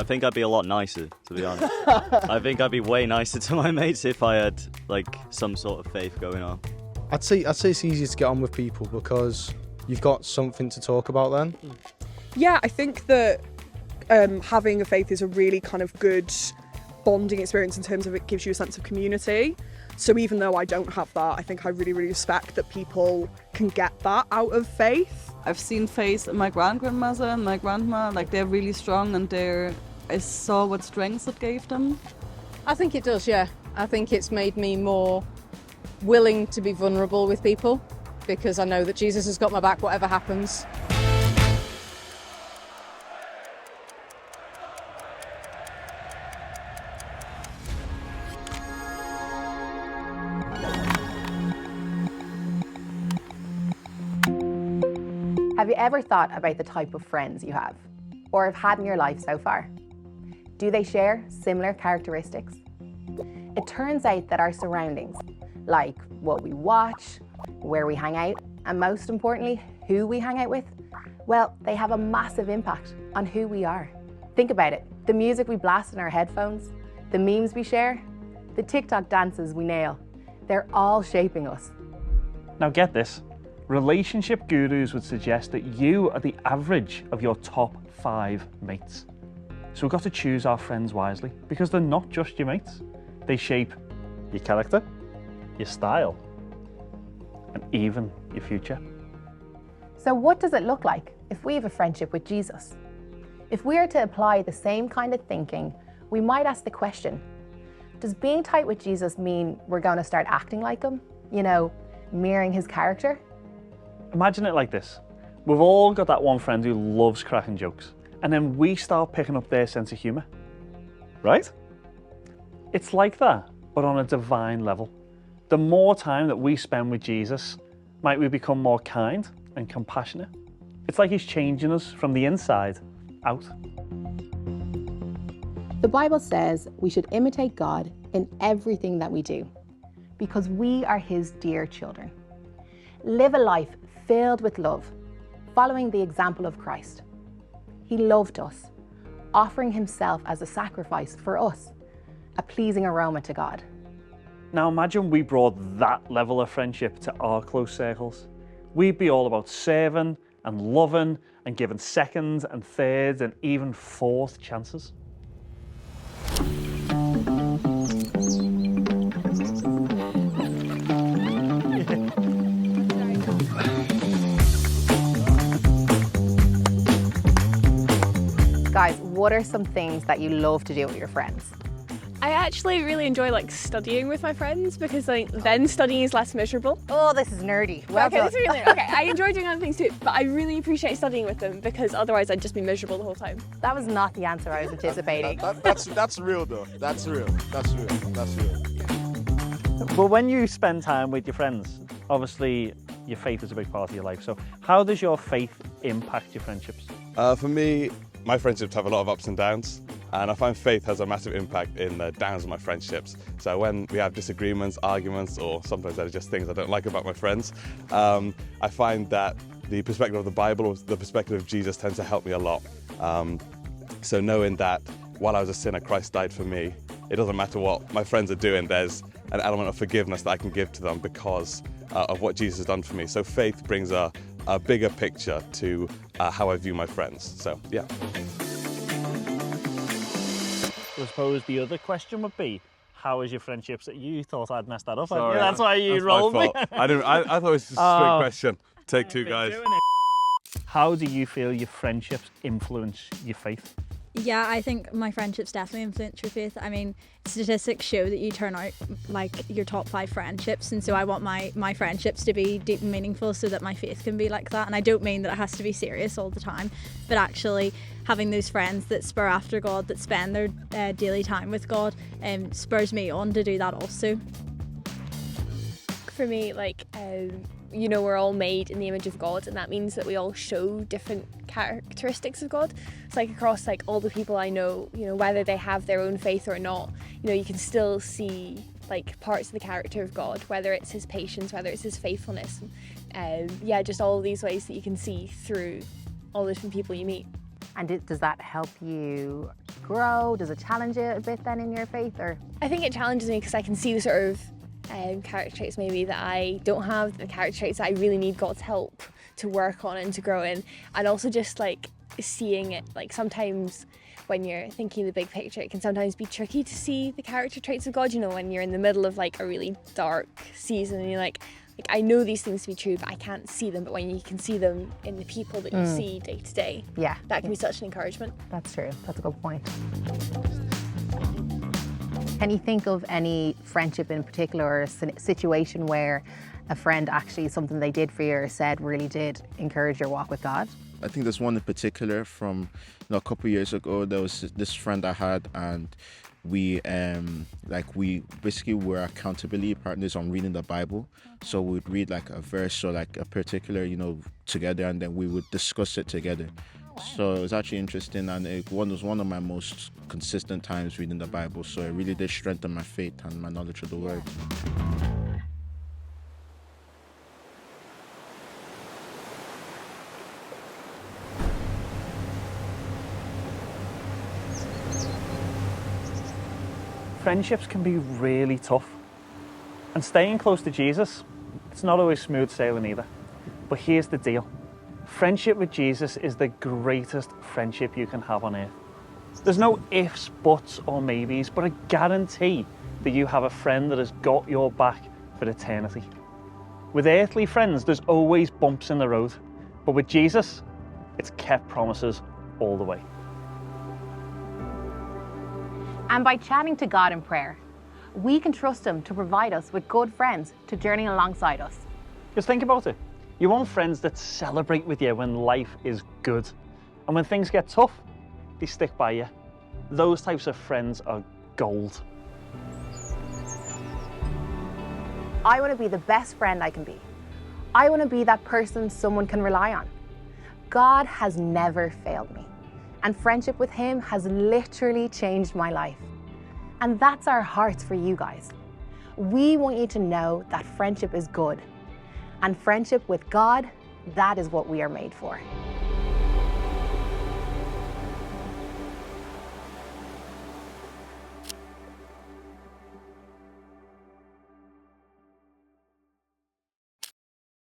think I'd be a lot nicer, to be honest. I think I'd be way nicer to my mates if I had like some sort of faith going on. I'd say it's easier to get on with people because you've got something to talk about then. Yeah, I think that having a faith is a really kind of good bonding experience in terms of it gives you a sense of community. So even though I don't have that, I think I really, really respect that people can get that out of faith. I've seen faith in my grandmother and my grandma, like they're really strong and I saw what strengths it gave them. I think it does, yeah. I think it's made me more willing to be vulnerable with people because I know that Jesus has got my back whatever happens. Have you ever thought about the type of friends you have or have had in your life so far? Do they share similar characteristics? It turns out that our surroundings, like what we watch, where we hang out, and most importantly, who we hang out with, well, they have a massive impact on who we are. Think about it. The music we blast in our headphones, the memes we share, the TikTok dances we nail, they're all shaping us. Now get this. Relationship gurus would suggest that you are the average of your top 5 mates. So we've got to choose our friends wisely because they're not just your mates. They shape your character, your style, and even your future. So what does it look like if we have a friendship with Jesus? If we are to apply the same kind of thinking, we might ask the question, does being tight with Jesus mean we're going to start acting like him? You know, mirroring his character? Imagine it like this. We've all got that one friend who loves cracking jokes, and then we start picking up their sense of humour, right? It's like that, but on a divine level. The more time that we spend with Jesus, might we become more kind and compassionate. It's like he's changing us from the inside out. The Bible says we should imitate God in everything that we do because we are his dear children. Live a life filled with love, following the example of Christ. He loved us, offering himself as a sacrifice for us, a pleasing aroma to God. Now imagine we brought that level of friendship to our close circles. We'd be all about serving and loving and giving seconds and thirds and even fourth chances. Guys, what are some things that you love to do with your friends? I actually really enjoy studying with my friends because then studying is less miserable. Oh, this is nerdy. Well okay, done. this is really okay. I enjoy doing other things too, but I really appreciate studying with them because otherwise I'd just be miserable the whole time. That was not the answer I was anticipating. That's real though. That's real. But when you spend time with your friends, obviously your faith is a big part of your life. So how does your faith impact your friendships? For me, my friendships have a lot of ups and downs, and I find faith has a massive impact in the downs of my friendships. So when we have disagreements, arguments, or sometimes there are just things I don't like about my friends, I find that the perspective of the Bible or the perspective of Jesus tends to help me a lot. So knowing that while I was a sinner, Christ died for me, it doesn't matter what my friends are doing, there's an element of forgiveness that I can give to them because of what Jesus has done for me. So faith brings a bigger picture to how I view my friends. So, yeah. I suppose the other question would be, how is your friendships that you thought I'd messed that up? Sorry, That's why you rolled me. I thought it was just a straight question. Take two, guys. How do you feel your friendships influence your faith? Yeah, I think my friendships definitely influence your faith. I mean, statistics show that you turn out your top 5 friendships, and so I want my friendships to be deep and meaningful so that my faith can be like that. And I don't mean that it has to be serious all the time, but actually having those friends that spur after God, that spend their daily time with God, spurs me on to do that also. For me, we're all made in the image of God, and that means that we all show different characteristics of God. It's across all the people I know, whether they have their own faith or not, you can still see parts of the character of God, whether it's his patience, whether it's his faithfulness, just all these ways that you can see through all the different people you meet. And does that help you grow? Does it challenge you a bit then in your faith? Or I think it challenges me because I can see the sort of character traits maybe that I don't have, the character traits that I really need God's help to work on and to grow in, and also just like seeing it, like sometimes when you're thinking the big picture, it can sometimes be tricky to see the character traits of God, you know, when you're in the middle of like a really dark season and you're like I know these things to be true, but I can't see them. But when you can see them in the people that you see day to day, yeah, that can be such an encouragement. That's true. That's a good point. Can you think of any friendship in particular or a situation where a friend actually, something they did for you or said really did encourage your walk with God? I think there's one in particular from a couple of years ago. There was this friend I had, and we basically were accountability partners on reading the Bible. So we'd read like a verse or like a particular, together, and then we would discuss it together. So it was actually interesting, and it was one of my most consistent times reading the Bible. So it really did strengthen my faith and my knowledge of the Word. Friendships can be really tough. And staying close to Jesus, it's not always smooth sailing either. But here's the deal. Friendship with Jesus is the greatest friendship you can have on earth. There's no ifs, buts, or maybes, but I guarantee that you have a friend that has got your back for eternity. With earthly friends, there's always bumps in the road. But with Jesus, it's kept promises all the way. And by chatting to God in prayer, we can trust Him to provide us with good friends to journey alongside us. Just think about it. You want friends that celebrate with you when life is good. And when things get tough, they stick by you. Those types of friends are gold. I want to be the best friend I can be. I want to be that person someone can rely on. God has never failed me, and friendship with Him has literally changed my life. And that's our hearts for you guys. We want you to know that friendship is good, and friendship with God, that is what we are made for.